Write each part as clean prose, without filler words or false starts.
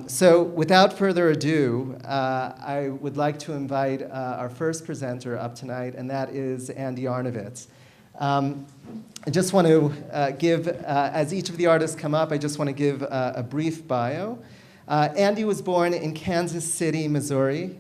So without further ado, I would like to invite our first presenter up tonight, and that is Andi Arnovitz. I just want to give, as each of the artists come up, I just want to give a brief bio. Andi was born in Kansas City, Missouri.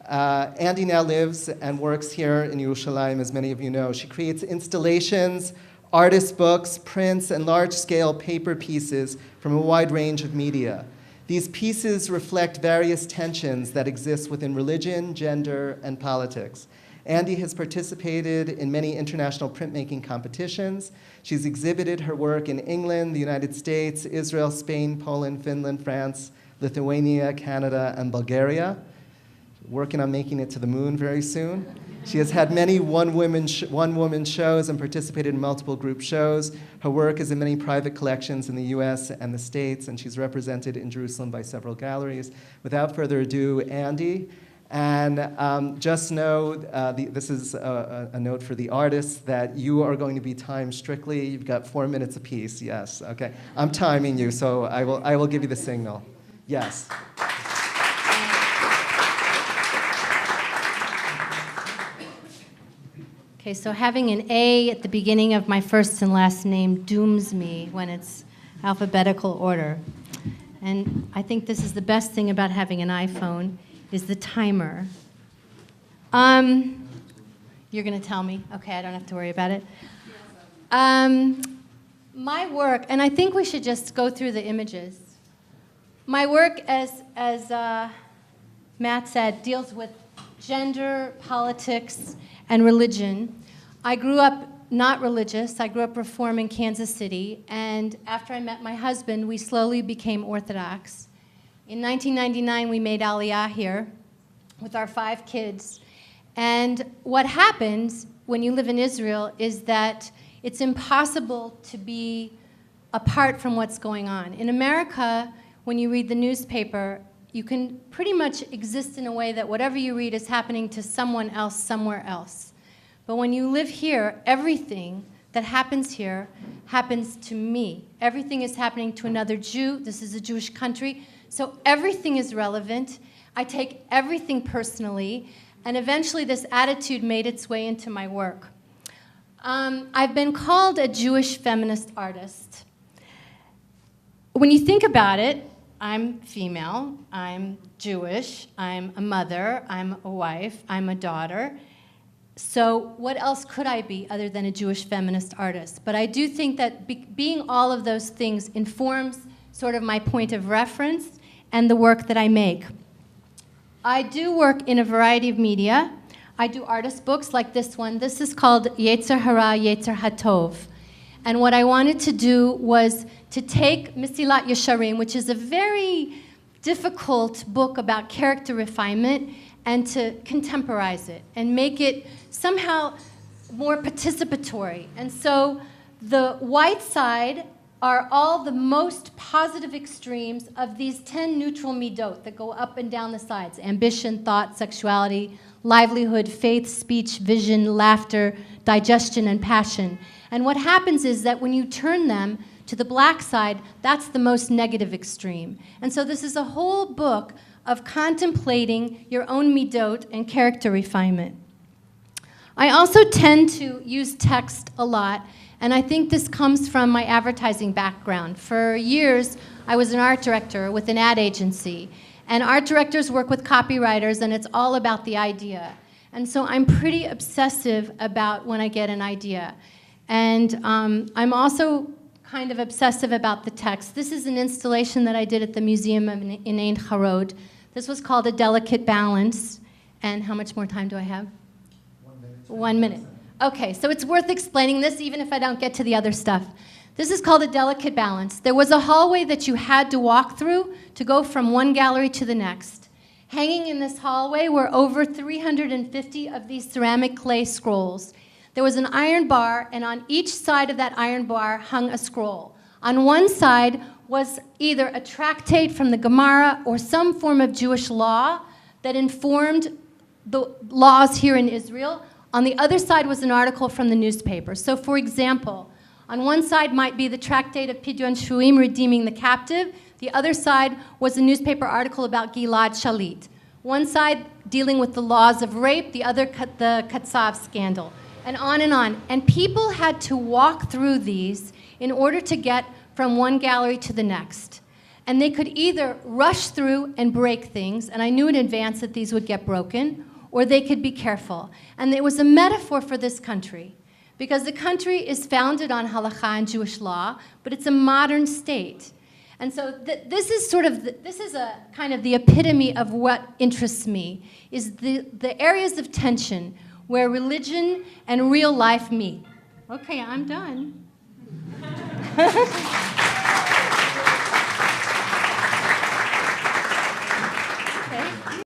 Andi now lives and works here in Jerusalem, as many of you know. She creates installations, artist books, prints, and large-scale paper pieces from a wide range of media. These pieces reflect various tensions that exist within religion, gender, and politics. Andi has participated in many international printmaking competitions. She's exhibited her work in England, the United States, Israel, Spain, Poland, Finland, France, Lithuania, Canada, and Bulgaria. Working on making it to the moon very soon. She has had many one-woman shows and participated in multiple group shows. Her work is in many private collections in the US and the States, and she's represented in Jerusalem by several galleries. Without further ado, Andi. And just know, this is a note for the artists, that you are going to be timed strictly. You've got 4 minutes apiece, yes, okay. I'm timing you, so I will give you the signal. Yes. Okay, so having an A at the beginning of my first and last name dooms me when it's alphabetical order. And I think this is the best thing about having an iPhone, is the timer. You're going to tell me? Okay, I don't have to worry about it. My work, and I think we should just go through the images. My work, as Matt said, deals with gender, politics, and religion. I grew up not religious. I grew up Reform in Kansas City, and after I met my husband, we slowly became Orthodox. In 1999, we made Aliyah here with our 5 kids. And what happens when you live in Israel is that it's impossible to be apart from what's going on. In America, when you read the newspaper, you can pretty much exist in a way that whatever you read is happening to someone else somewhere else. But when you live here, everything that happens here happens to me. Everything is happening to another Jew. This is a Jewish country. So everything is relevant. I take everything personally. And eventually this attitude made its way into my work. I've been called a Jewish feminist artist. When you think about it, I'm female, I'm Jewish, I'm a mother, I'm a wife, I'm a daughter. So what else could I be other than a Jewish feminist artist? But I do think that being all of those things informs sort of my point of reference and the work that I make. I do work in a variety of media. I do artist books like this one. This is called Yetzer Hara, Yetzer HaTov. And what I wanted to do was to take Mesilat Yesharim, which is a very difficult book about character refinement, and to contemporize it and make it somehow more participatory. And so the white side are all the most positive extremes of these 10 neutral midot that go up and down the sides: ambition, thought, sexuality, livelihood, faith, speech, vision, laughter, digestion, and passion. And what happens is that when you turn them to the black side, that's the most negative extreme. And so this is a whole book of contemplating your own midot and character refinement. I also tend to use text a lot, and I think this comes from my advertising background. For years, I was an art director with an ad agency, and art directors work with copywriters, and it's all about the idea. And so I'm pretty obsessive about when I get an idea. And I'm also kind of obsessive about the text. This is an installation that I did at the museum in Ein Harod. This was called A Delicate Balance. And how much more time do I have? 1 minute. 1 minute. Okay, so it's worth explaining this even if I don't get to the other stuff. This is called A Delicate Balance. There was a hallway that you had to walk through to go from one gallery to the next. Hanging in this hallway were over 350 of these ceramic clay scrolls. There was an iron bar, and on each side of that iron bar hung a scroll. On one side was either a tractate from the Gemara or some form of Jewish law that informed the laws here in Israel. On the other side was an article from the newspaper. So, for example, on one side might be the tractate of Pidyon Shuim, redeeming the captive. The other side was a newspaper article about Gilad Shalit. One side dealing with the laws of rape, the other the Katsav scandal, and on and on. And people had to walk through these in order to get from one gallery to the next. And they could either rush through and break things, and I knew in advance that these would get broken, or they could be careful. And it was a metaphor for this country, because the country is founded on halakha and Jewish law, but it's a modern state. And so this is a kind of the epitome of what interests me, is the areas of tension where religion and real life meet. Okay, I'm done.